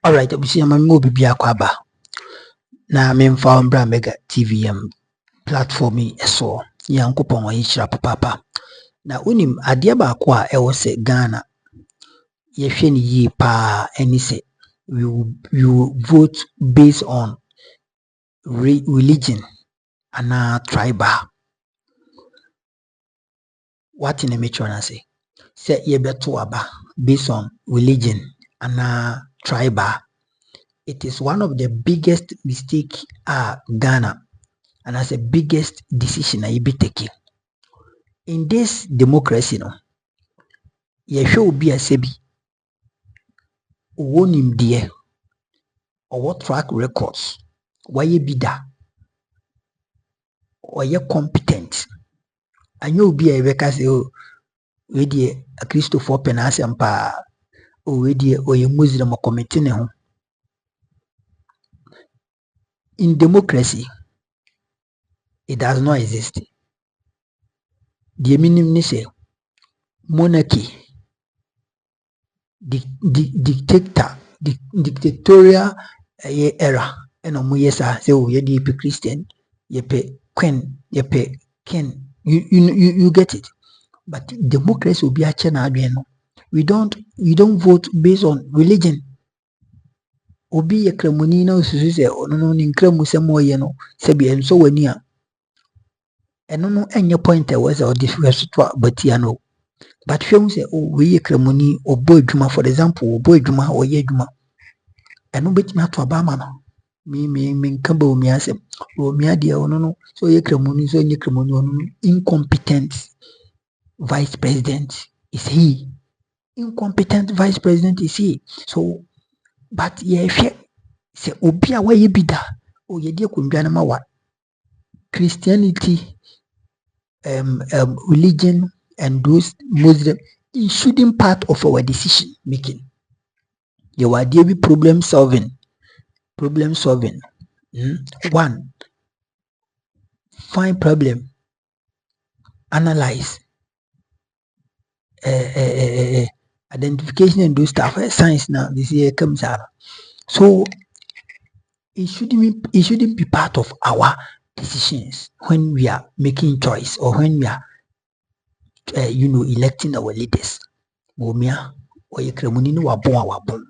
All right, we see a man movie be aquaba. Na me found Bra Mega TVM platform so yankopon wa yishira papa. Na unim adeɛ baako a ɛwɔ sɛ Ghana yɛhwɛ ne yie pa ɛne sɛ we will vote based on religion and tribal. What in a mature na say? Say yebeto aba based on religion and tribal. It is one of the biggest mistake Ghana and as the biggest decision I be taking. In this democracy, no, ye should be a sebi, won him dear, or what track records, why ye be that, or ye competent, and you'll be a record say, oh, we a Christopher Penasian pa, oh, we or ye Muslim or committing home. In democracy, it does not exist. The minimum say monarchy, dictatorial era, and yesa say oh ye Christian, ye pay queen, ye pay king. You get it. But democracy will be a channel. We don't vote based on religion. Obi ye kremoni na osusu se ono no ni kremu se mo ye no se bi enso wani a eno no enye point e was or different to batia no but hwem se o we ye kremoni obo adwuma for example obo adwuma o ye adwuma eno betimi ato abama no mi nka ba omi asem omi ade ono no so ye kremoni so nye kremoni ono incompetent vice president is he. Incompetent vice president is he. So but ye say obi a waye bida o ye die kundwa na mawa Christianity religion and those Muslim it shouldn't part of our decision making. You are there be problem solving. One, find problem, analyze, identification and do stuff. Science now this year comes out. So it shouldn't be part of our decisions when we are making choice or when we are electing our leaders. Bomia or ye kremuni no wabon.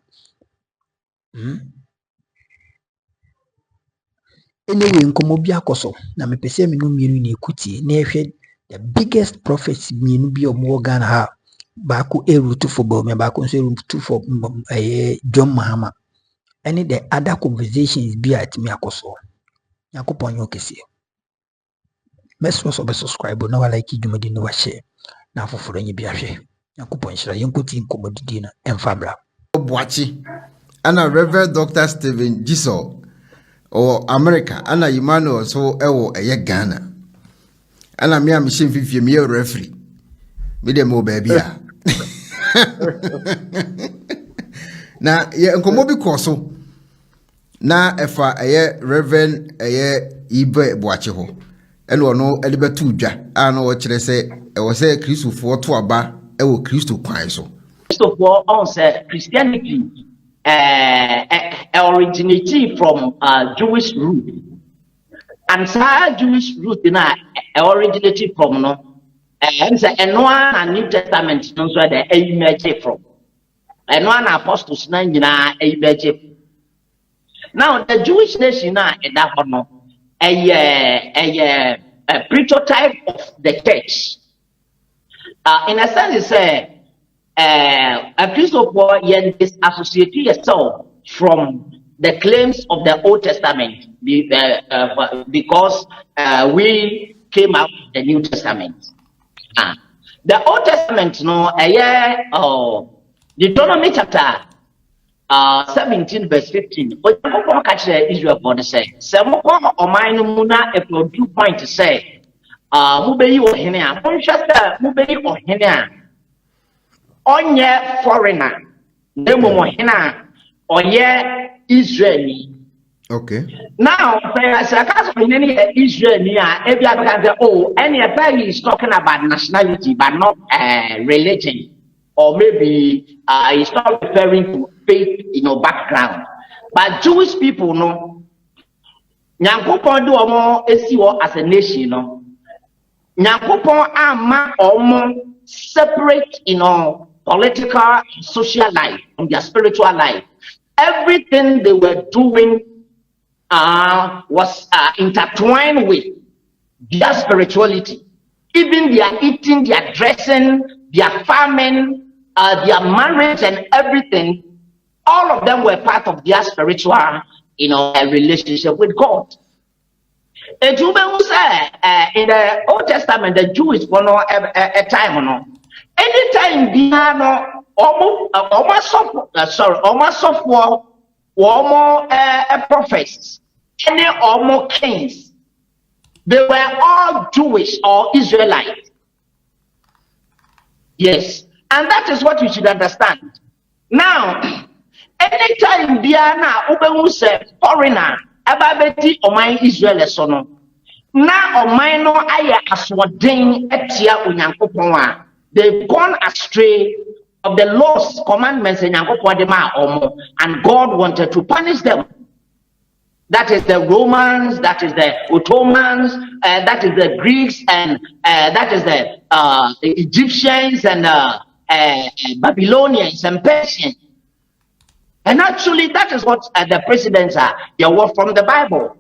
Anyway, nkomo akoso na mepese me no mienu na ekutie na ehwe the biggest prophets mienu bi omo Ghana ha baako erutu for Bomia baako nso erutu for John Mahama. Any the other conversations be at me akoso. Yakopon yo kese. Best was subscribe no like dwumadi no wa share. Na foforo nyi bi ahwe. Yakopon hira yenkoti nkomodidi na emfabra. Boachi. Ana Reverend Dr. Stephen Gisol or America. Ana Emmanuel so ewo eye Ghana. Ana me am shin fifie me referee. Me dem o baby a. Na ye nkomo bi koso. Na efa eye Reverend eye Ibe Boachi ho. Eno no elibetu dwa ano wo kire se e wo se Kristofo to aba e wo Kristo kwan so. Kristofo on say Christianity originating from Jewish root. And so Jewish root na originating from no and say and New Testament no so the emerge from. And one apostles na nyina emerge. Now the Jewish nation na that one a prototype of the church. In a sense, it's a Christopher yen disassociate yourself from the claims of the Old Testament because we came out with the New Testament. The Old Testament, Deuteronomy chapter 17 verse 15. Israel for the say. Some or mine muna if you do point to say, Mubei or Henia, Mubei or Henia, on ye foreigner, Nemo Hena, or ye Israeli. Okay. Now, as a case of any Israeli, every other can say, any affair is talking about nationality, but not religion, or maybe he's not referring to faith, background. But Jewish people, no, Nyankopon do omo esi as a nation, no. Nyankopon ama omo separate, political, social life from their spiritual life. Everything they were doing was intertwined with their spirituality. Even their eating, their dressing, their farming, their marriage and everything, all of them were part of their spiritual, relationship with God. And you say in the Old Testament, the Jewish for a time, anytime they are prophets, any almost kings, they were all Jewish or Israelite. Yes, and that is what you should understand. Now, anytime they are now foreigner, ababeti oman Israel sono. Na oman no aya aswoden etia onyankopon a, they've gone astray of the laws, commandments and God wanted to punish them. That is the Romans, that is the Ottomans, that is the Greeks, and that is the Egyptians and Babylonians and Persians. And actually, that is what the precedents are. They were from the Bible.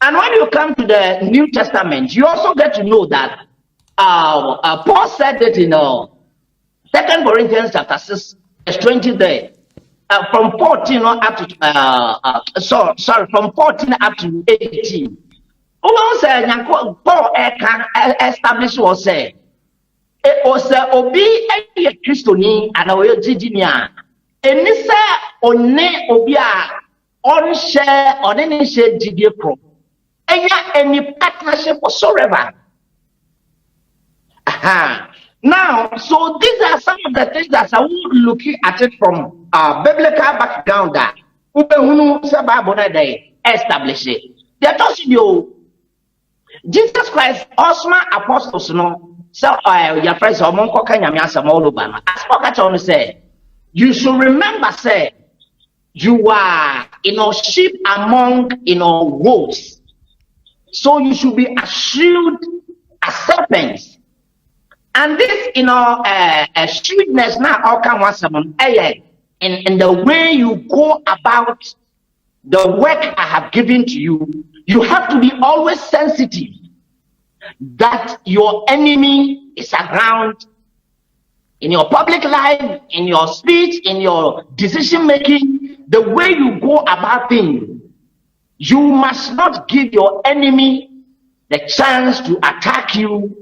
And when you come to the New Testament, you also get to know that Paul said that in 2 Corinthians chapter 6, verse 20 there. From 14 up to from 14 up to 18. Paul established was say it was obi a Christian and a Virginia. And this one obi on share on any share GD pro. Any partnership whatsoever. Now, so these are some of the things that I would looking at it from biblical background that establish it. They told you Jesus Christ, Osman apostles, no, so your friends are monk say you should remember, say you are sheep among wolves, so you should be assured as serpents. And this, shrewdness now all come once a month. In the way you go about the work I have given to you, you have to be always sensitive that your enemy is around in your public life, in your speech, in your decision making, the way you go about things. You must not give your enemy the chance to attack you.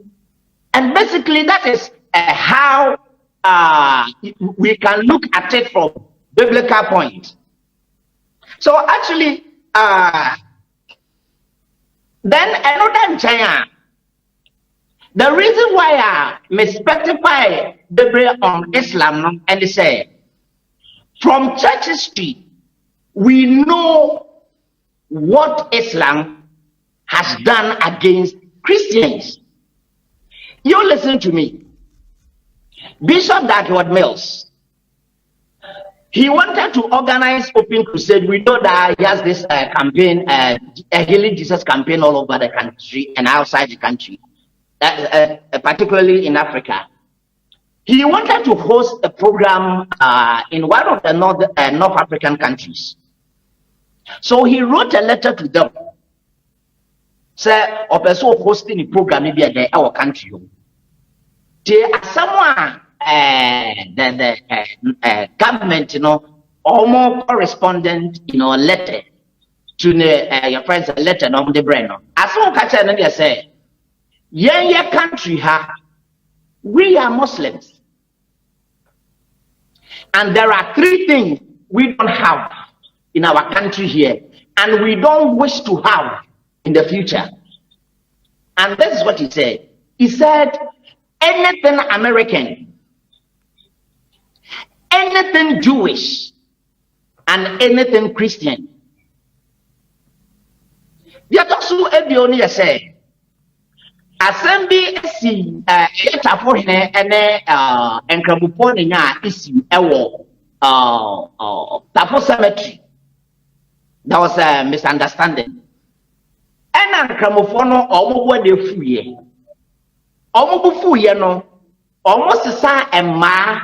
And basically, that is how we can look at it from biblical point. So actually, then another China. The reason why I may specify Bible on Islam and they say from church history, we know what Islam has done against Christians. You listen to me. Bishop Dagwood Mills, he wanted to organize open crusade. We know that he has this campaign, a Healing Jesus campaign all over the country and outside the country, particularly in Africa. He wanted to host a program in one of the North African countries. So he wrote a letter to them. Say, or person hosting the program maybe at our country. There are someone the government, almost correspondent, letter to your friends, a letter on the brain. As long as I say, yeah, country, we are Muslims, and there are three things we don't have in our country here, and we don't wish to have in the future. And this is what he said. He said, anything American, anything Jewish, and anything Christian. The other two only say, assembly see for and Krabupon issue a war Tapo Cemetery. There was a misunderstanding. And Cramofono almost de fuye. Almost fuye no. Almost sa and ma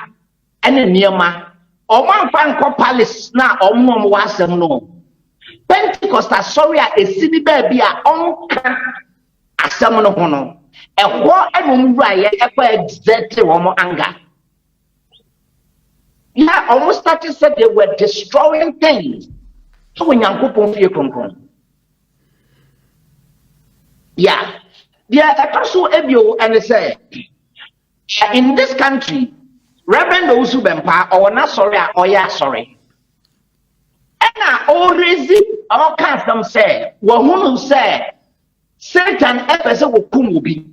and near ma. Almost fan palace na almost was no. Pentecost sorry a city baby a onka asamono hono. A war and right exactly one more anger. Yeah, almost started said they were destroying things. So when you feel concern. Yeah. Yeah, a person ebio and they say in this country, Reverend Osubempa or not sorry or yeah sorry. And I always all kinds of them say, well, who say Satan ever will come be.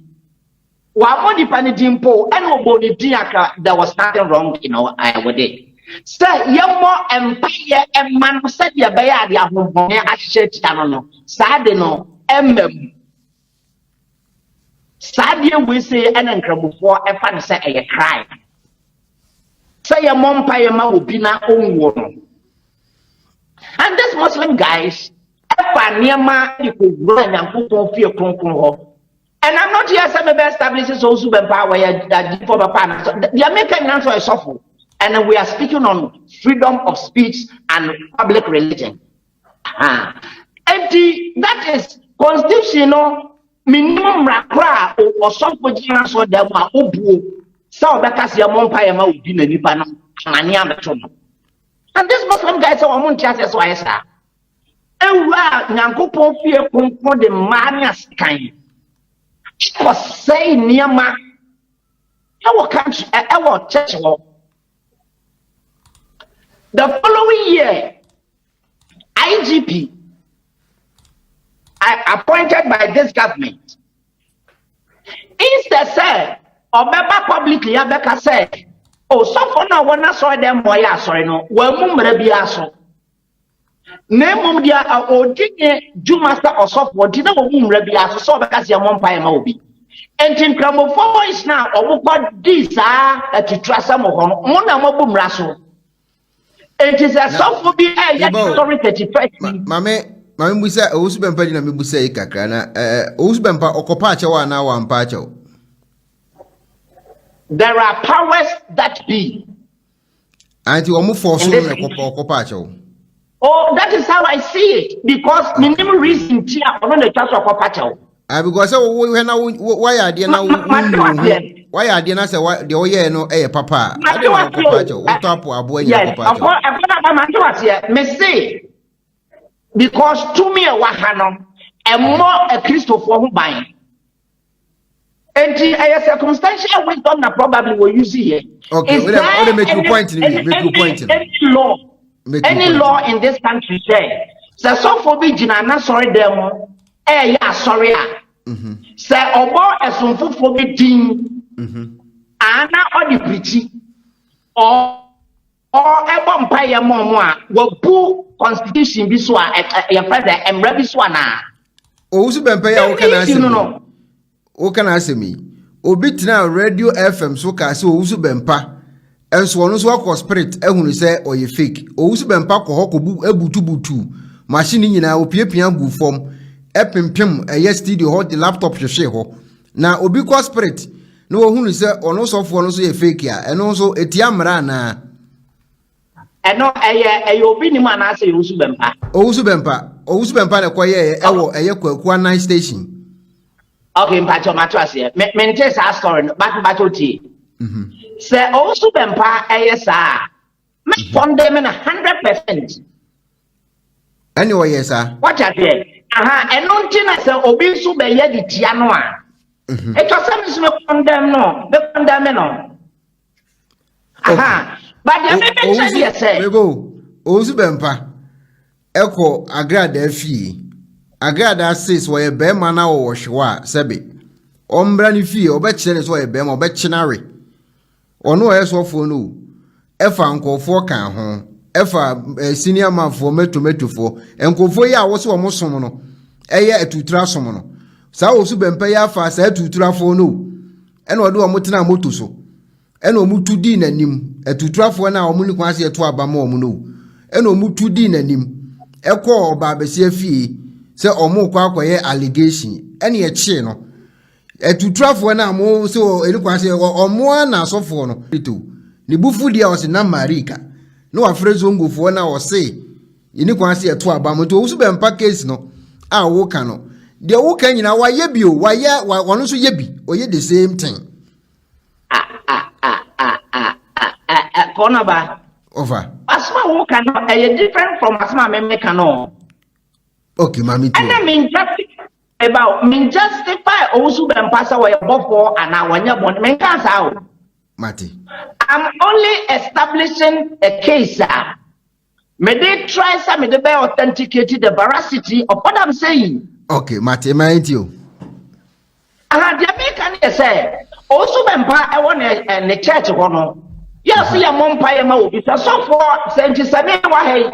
While money panidimpo and nobody diaka there was nothing wrong, I would it. Say young more empire and man said ya bayad ya home I said no. Sadino Sadia we say and uncredible for a fan say a cry. Say a mom payama will be na own woman. And these Muslim guys, you could run and put on fear. And I'm not here saying the establishes also power that for the partner. The American answer is awful. And we are speaking on freedom of speech and public religion. And that is constitutional minimum rakra or some position so that we obu. So because your mom payama will be the Nipana and this Muslim guy said, I'm on chances why sir. And wow, Nankupon fear for the manias kind. Was saying near my our country, our church law. The following year, IGP, appointed by this government, instead said, or member publicly, Abeka said, oh, so for now, when I saw them, why I saw no, well, Mumrebiaso. Name dia odinye Jumaster or software didn't Mumrebiaso, so because your mom pie mobi. And in Cramofo is now, or what these are to trust some of Mona Mobum Rasso. It is a software be a story 35. Mamma, we say, Osbempa in a Mibuse Kakana, Osbempa or Copacho and now one pacho. There are powers that be. And you almost force or Copacho. Oh, that is how I see it. Because minimum reason here on the church of Copacho. Because why are they now? Why are they not say what the Oye no papa? I don't know Copacho. What up for a boy? Yes, of course, I'm me say because to me a wahano and more a Christopher who buying. And a circumstantial wisdom that probably will use here. Okay, let make you point in any law in this country say, so for me, Jina, sorry, demo, yeah, sorry. Say, or as soon for me, Dean, Anna or the pretty, or a vampire mama will pull constitution this one, your father, and Rabiswana. Also, Vampire, can I say? O can I say me? Obit now radio FM so cast so bempa. And so on so spirit, and when say or you fake. Also bempa ko hokobu ebutu. Machine in our pian bu form. Epim a yes studio hot the laptop you share ho. Now obi ko spirit. No who say or no so for no so fake ya. And also etiamra na. And no a obi ni man I say Osu bempa. Osu bempa na kwaye ewo eye kwaku 9 station. Okay, Mpacho Matrasi. Maintain our story, but say also Bempa ASR. Make fund them in 100%. Anyway, yes, sir. What I said. And non Tina say Obisu be yedi Tianoa. It was some condemn no, the condemn no. But the say. We go. Osu Bempa. Eko agrada fee. Agrada says why a bear man or shwa, Sebi. Ombrani fee or betchen so a bear or betchenary. Or no else of no. Efa uncle for can home. Efa senior man for me to for. And Kofoya was almost somono. Aya to trasomono. Sao Subempaya fast to trafo no. And what do a motina motuso. eno mutu di nanim etutrafo na omu ni kwase eto abama omu no eno mutu di nanim ekọ oba besia fie se omu kwa akoye allegation ene ye chi no etutrafo na mo so eni kwase omu na asofo no to ni bufu dia o se na marika no afrezo ngofo na o se eni kwase eto abama to usu be mpa case no a wo ka no de wo ka nyina wa ye bio wa ye wono so ye bi o ye the same thing Konaba over asma wo ka no e different from asma me ka no. Okay, mami too. And I mean justify also be mpasa wa yebofo ana wanya bon men ka sa o. Mati. I'm only establishing a case. May they try some me they authenticate the veracity of what I'm saying. Okay, Mati, mind you. And the American say also be mpa e won the church hono. Yes, ya mompa ye ma obi so for senti sane wa hey.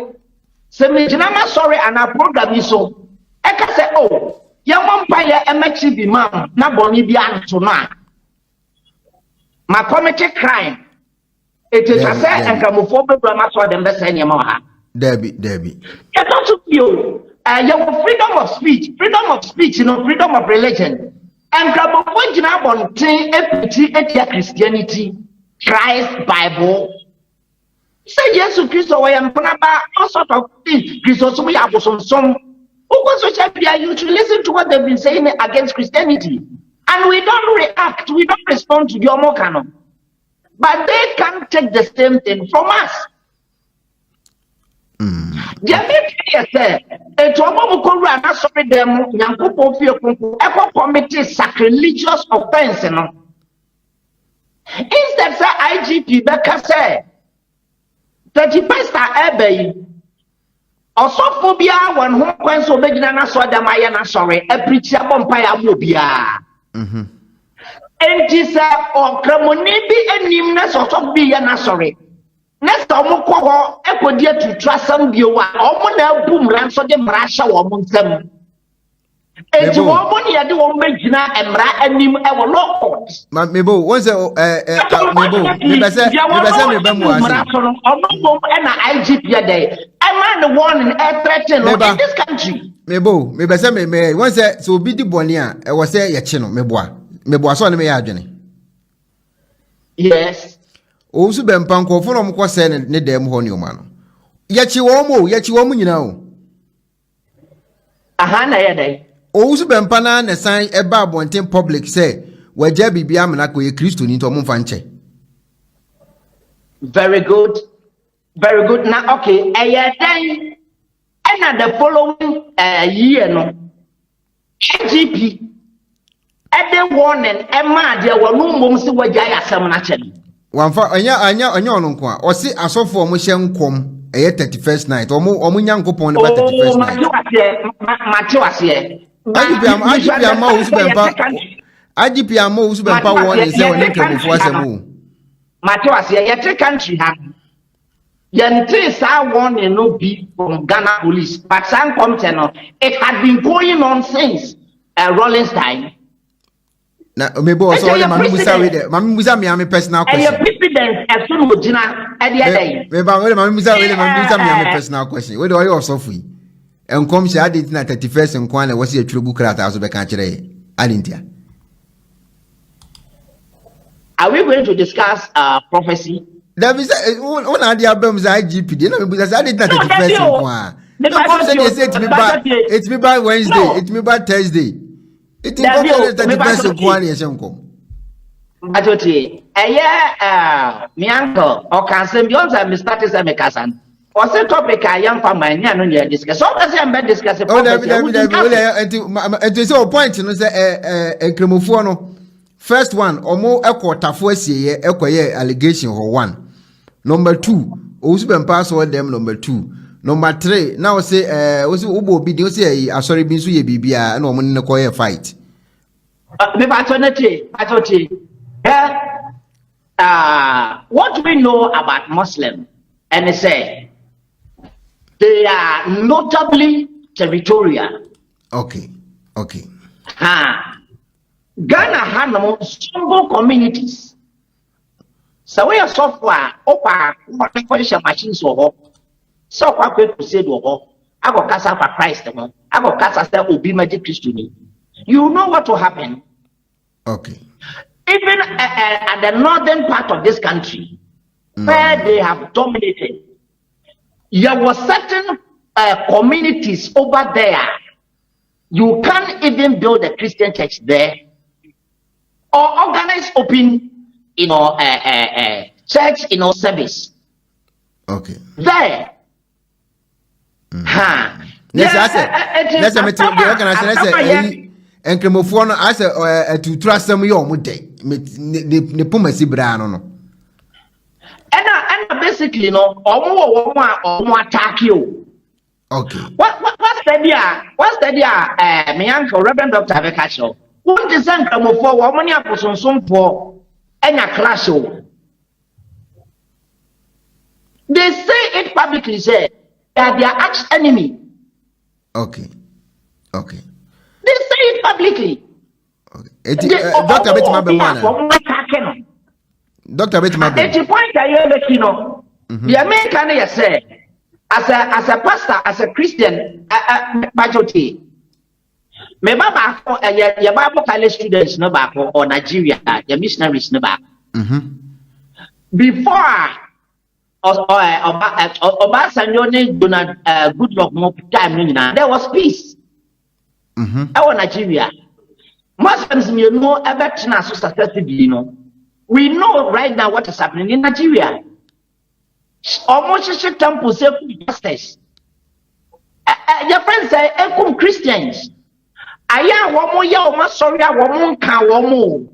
Se me jina ma sorry ana program yi so. E ka say oh, ya mompa ye emechi bi mam na boni bi anto na. Ma committed crime. It is a say and camophobic drama so them best any more. Debbie. You don't feel your freedom of speech, you know, freedom of religion. And Gabon on Christianity, Christ, Bible. Say yes to Christo, I am all sort of things. Christos, we have some. Who was social media? You should listen to what they've been saying against Christianity. And we don't react, we don't respond to your mokano. But they can't take the same thing from us. Sacrilegious offense. Instead, say IGP Becca say 31st Ebay also phobia when home coins obedient so the Mayana sorry, a preacher bumpire mobia. And she said, or Cramonibi and Nimness or some be an sorry. Next Omoko, echo dear to trust some viewer, or boom ransom them rasha or munsem. And to woman, you do Omegina and Ra and Nim ever locked. Mabo, what's a IGP day. I'm the one in air threatened in this country. Mabo, maybe once so be the bonia, I was say Yachino, Meboa. Yes. Also, Ben Panko from Quasen and Nedem Honeyman. Yet you woman, you know. Ahana day. Also, Ben Pana and a sign a bab wanting public say, where Jabby Biamanako a Christian into Monfanche. Very good. Very good. Now, okay, a day and the following year, no. GP. Every warning, Emma, there were no moments where Jaya Samanachin. One for Anya, or see a so for Mushan come a 31st night, or more Munyanko upon about 31st night. IGP most Bempa one is there before some move. Matoas, yet country hand. Yantis are warning no be from Ghana police, but some content it had been going on since Rollins time. Na mebo so le mami musa we de mami musa me am personal question. And your president asun ogina e de dey. Me ba we mami musa me am personal question. We do you also free. Enkom she added na 31st nkwan na wasi atwurugu krata aso be kan kire adentia. Are we going to discuss prophecy? That is one of the albums IGP. You know because I did not 31st nkwan. No come say they say it's me by Wednesday, it's me by Thursday. It is not the best of one year. Majority, my uncle, or can send beyond Mr. Mekasan. Or say topic I am from my near discuss. So as I'm discussing. Oh, it is all point, you know, say a cremofono. First one, or more echo tafosi, echo allegation or one. Number two, also been pass over them. Number two. Number three, now say, was Ubo be do say, I sorry, been suye bibia, and woman in a quiet fight. What we know about Muslim, and they say they are notably territorial. Okay. Ghana has no single communities. So we are software, opa, what machines or so quick to say I got cast out for Christ, I got cast out will be magic Christian. You know what will happen? Okay. Even at the northern part of this country, where they have dominated, there were certain communities over there. You can't even build a Christian church there or organize open, church, service. Okay. There. Yes, I said. Let's say the organization. And Cremophone, I said to trust them your mude. The Pumasi Brano. And basically, or more attack you. Okay. What's the idea? What's the idea? My uncle, Reverend Dr. Avekacho. What is that come for? What money I some for? And a clash. They say it publicly, say that their arch enemy. Okay. Okay. They say it publicly. Okay. Dr. Betty Dr. Betty At the point I hear the American yes say. As a pastor, as a Christian, majority. Me baba your Bible college students no back or Nigeria, your missionaries no back. Before Obasanjo ne Donald Goodluck more time there was peace. Our Nigeria. Muslims you know ever so successfully, we know right now what is happening in Nigeria. Almost a temple say pastors. Your friends say ekum Christians. Aya womo ya omo sorry a womo kan womo.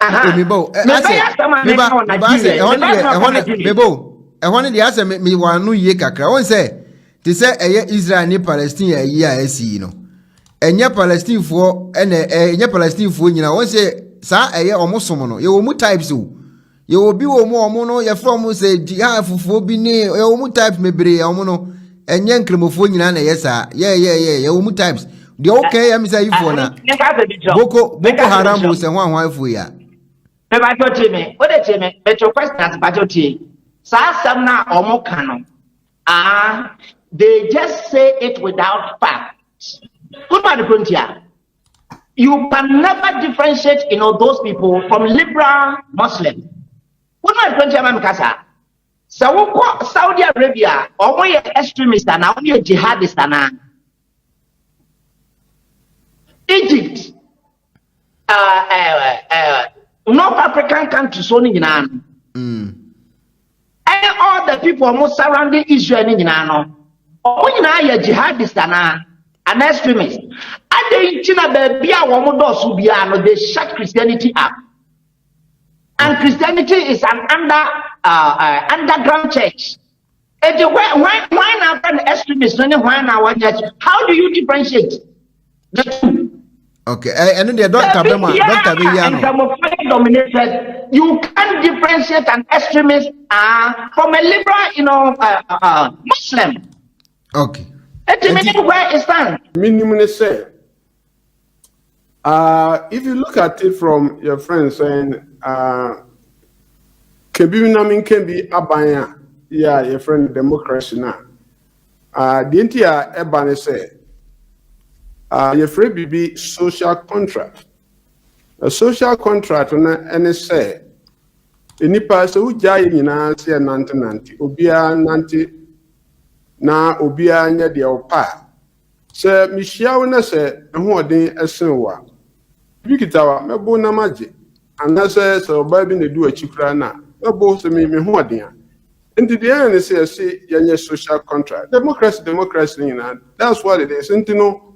Mebo, the answer me one no ye kakra. One say, they say Israel ni Palestine a year AC no. Enya Palestine for enya Palestine for nyina. One say sa almost someone. You mu types o. You will be more no your from say jihad fufu bi ne you mu types mebre ya no. Enya nkremofo nyina na yesa. Yeah. You mu types. The okay am say you for na. Boko Haram say hwan for ya. Me ba to me. What dey me? But your question at ba to sa sam na omo kan no. They just say it without facts. Good man frontier. You can never differentiate, those people from liberal Muslims. Good man frontier man kasa. So Saudi Arabia, or we extremists now, we jihadists now. Egypt, North African countries only in and all the people almost surrounding Israel in Ano. Oh, jihadists and extremists. And they China baby they shut Christianity up. And Christianity is an underground church. Why not an extremist? How do you differentiate the two? Okay, and then the Dr. Dominated. You can't differentiate an extremist from a liberal, Muslim. Okay. Where it stands. Minimum say. If you look at it from your friends saying, can be abaya, yeah, your friend democracy now. The entire Ebane say, your friend be social contract. A social contract and it say, any person who jay in say nanti, ubia nanti na ubia nya de opa. Se Michia na say, who den esenwa. Bikitawa, mebo na maji. And I say, so baby, they do a chikra na. Mebo se me who den. And the end say, your social contract. Democracy, that's what it is. And you know,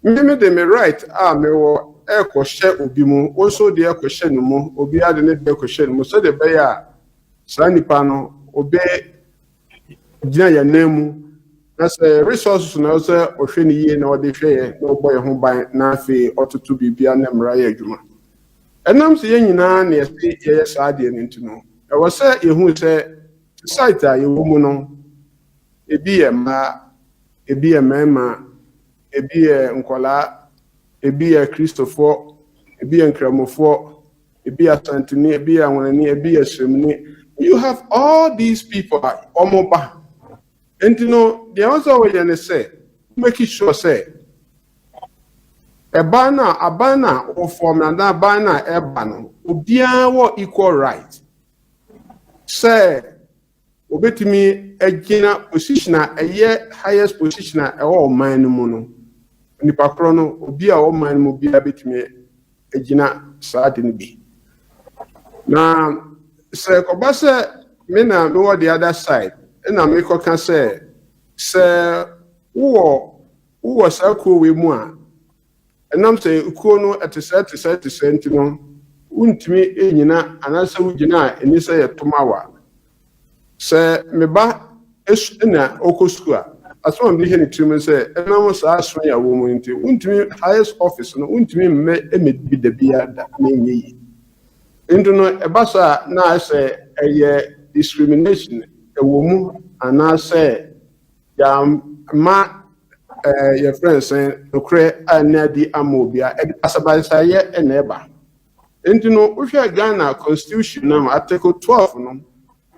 me right. Me wo eko share obimu. Also the eko share no mo. Obi ade ne de eko share no mo. So the beya, sa nipa no obe gina ya nemu. That's a resources na say ohwe ni ye na ode hwe na oboy ho ban na afi otutu bibia na mra ya adwuma. Enam se ye nyina na ye sa de ne ntuno. E wo say ehun say site a ye wo mu no ebi ye ma ebi ye mema ebi ye nkola ebi ye Christopher ebi ye nkramofo ebi asantini, ebi anwanani, ebi asremni. You have all these people omoba. And they also will say, make sure say a banner or form and that banner a banner will be our equal right. Say obetimi a gina position a year highest position a all man mono. Nipa chrono obi a all man will be a bit me a gina sadin be. Now say Kobasa mena no the other side. And I make can say who was a cool with moi. And I'm saying, Ukono at the set, you know, wouldn't me in and answer with Jina and you say a Tomawa. Say, Meba is in a Okosqua. As one behind it to me say, and I was asking a woman into wouldn't me highest office and wouldn't me be the beer that may ye. Into no a bassa now say a discrimination, a woman, and I say, ma your friend saying no cre anadi amobia asabasa ye eneba enti no if you Ghana constitution now article 12 no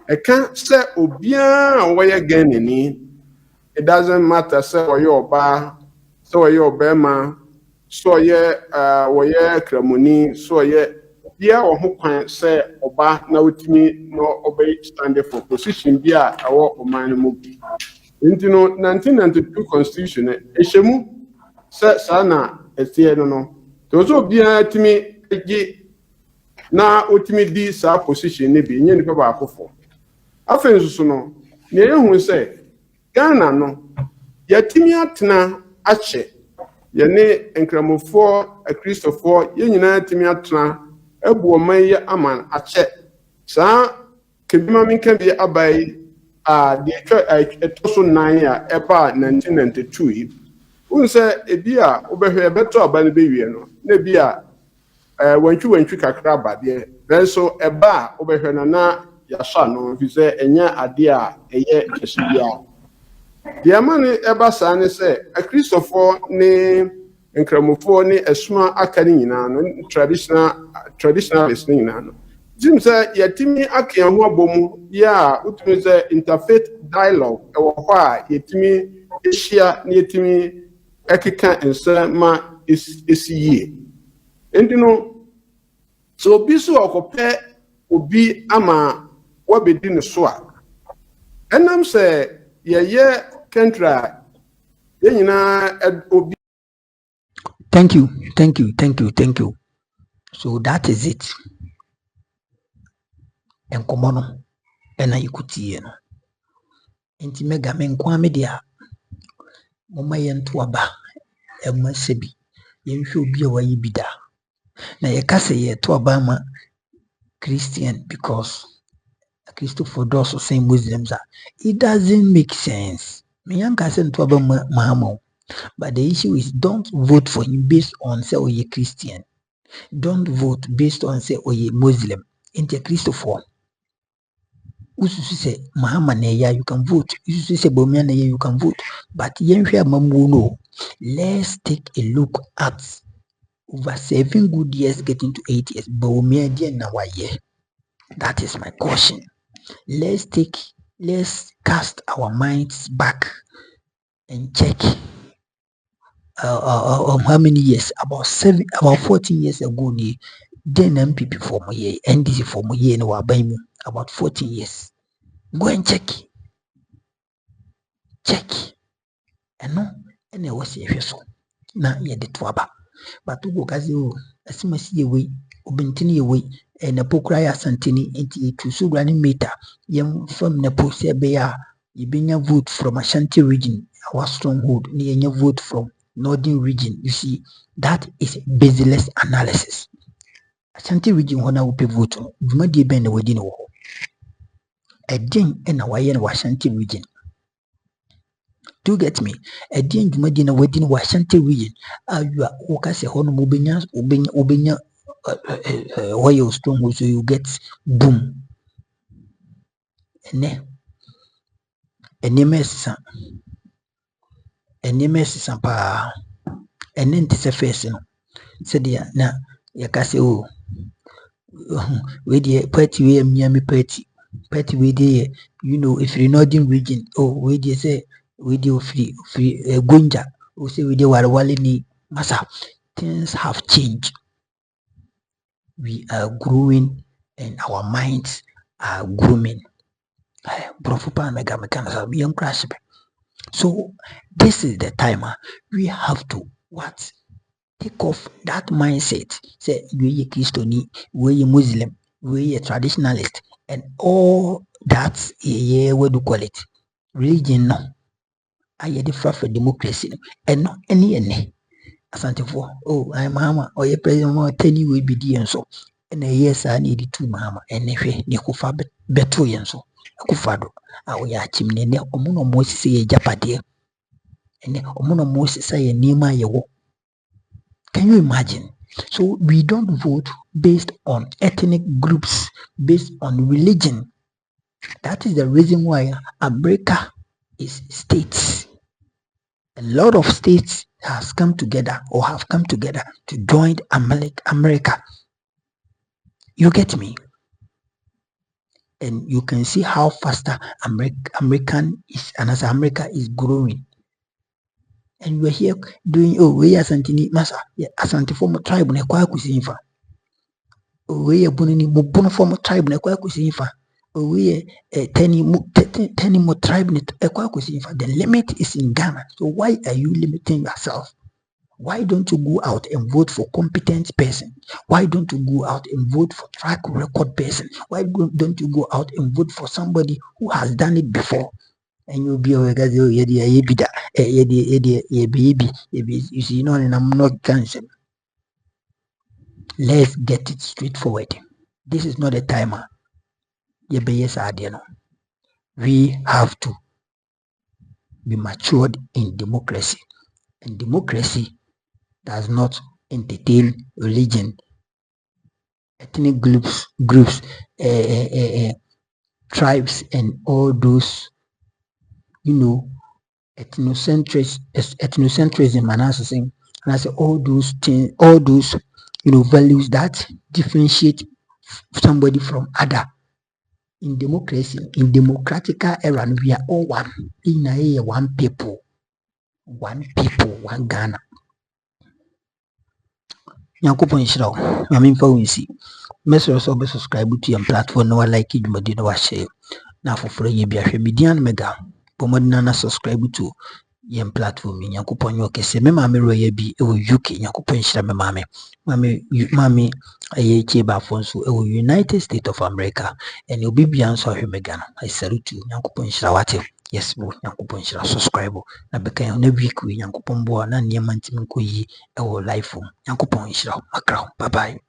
e can say obia wo ye Ghanaian. It doesn't matter say wo ye oba so wo ye obema so ye wo ye kramoni so ye bia wo ho kwan say oba na wotimi no obey stand for position bia awo oman mu bi. Into 1992 constitution, Eshemu sana etieno no. Tozo bia timi egi na otimi di sa position ne bi nye nipa ba akofo. Afen susu no, ne ehun se Ghana no yatimi atena ache. Ye ne enkramofo, akristofo, ye nyina atimi atena ebu oman ye aman ache. Sa kebima minka bi abai the also 9 year eba 1992 un say ebia obehwe beto abane bewie no na bia wantwi kakra ba de then so eba obehwe na yasha no fi say enya ade a eye kesibia de amane eba sa ne say a Christopher ne enkramofo ne esuma aka ni nyina no traditionalist ni nyina no Jim said, Yatimi Akian Wabomu, ya, utimi say interfaith dialogue, or Yatimi Asia, Yatimi Ekika and Sama is ye. And you know, so Bisu Okope Ubi Ama Wabidin Swa. And I'm say, ye Kentra, Obi. Thank you. So that is it. Enkomo no ena ikutie no enti mega me nkwa me dia moma ye nto aba ema sebi ye nhwe obi a wayi bida na ye kase ye to aba ma Christian because Christopher does the same Muslims are. It doesn't make sense. Me yanka se nto aba ma but the issue is don't vote for him based on say oye Christian, don't vote based on say oye Muslim. Enti Christopher Ususu say Mahama Neya, you can vote. Ususu say Bomia Neya, you can vote. But Yenhia Mamuno, let's take a look at over 7 good years getting to 8 years. Bomia Dia Nawaye. That is my caution. Let's cast our minds back and check how many years, about 14 years ago, then MPP for Moye, NDC for Moye, no Abaimu, about 14 years. Go and check. Eno ene wose ehwe so na ye de to aba but ugo kazi o asimasi ye we obentini ye we na pokura ya santini enti etu so grani meter yem from na pose be ya yebenya vote from Ashanti region, our stronghold, ni yenya vote from northern region. You see, that is baseless analysis. Ashanti region hona upe vote dwuma die ben na wadi no ho edin na waye na Ashanti region. Do you get me? At the end, you know, within Washington region, you are okay. Hono ubenya where you strong, so you get boom. And pa, and then this face, no. Said ya na yakase oh, with the party we Miami party we there, if you're northern region, we dey say we dey free Gunja, we say we dey Warwali ni Masa. Things have changed. We are growing and our minds are grooming. So this is the time we have to take off that mindset. Say we are Christian, we are Muslim, we are traditionalist, and all that what do you call it? Religion no. I different for democracy and not any. Asante for I'm mama or your president more 10 will be the so. And yes, I need it to mama and if you kufa beto yenso. Kufado. We are chimney omuno Moses say japade. And omuno Moses say nima yewo. Can you imagine? So we don't vote based on ethnic groups, based on religion. That is the reason why America is states. A lot of states have come together to join America. You get me? And you can see how faster American is, and as America is growing. And we're here doing, we are Santini Massa, Asante form tribe, ne kwa kusinfa. We are bunini mubono form tribe, ne kwa kusinfa. We are teni mo tribe, ne kwa kusinfa. The limit is in Ghana. So why are you limiting yourself? Why don't you go out and vote for competent person? Why don't you go out and vote for track record person? Why don't you go out and vote for somebody who has done it before? And you'll be a guy, you see, and I'm not cancer. Let's get it straightforward. This is not a timer. We have to be matured in democracy. And democracy does not entertain religion, ethnic groups, tribes, and all those, ethnocentrism, and I say all those things, all those, values that differentiate somebody from other. In democracy, in democratic era, we are all one. In one people, one Ghana. Nyankopon Shiro, Mamimfa Winsi. Mesro so be subscribe to your platform no like it modi no share. Na foforo ye bia hwe median mega. Pomodina na subscribe to your platform. Nyankopon yo kese me mame roye bi e wo UK. Nyankopon Shira me mame. Mame aye cheba fonso e wo United States of America. And obi bia nso hwe mega no. I salute you. Nyankopon Shira wate. Yes, bro. Nyankopon Shira subscribe. Na beka na week we Nyankopon bo na niam ntimi nkoyi e wo live. Nyankopon Shira makra. Bye bye.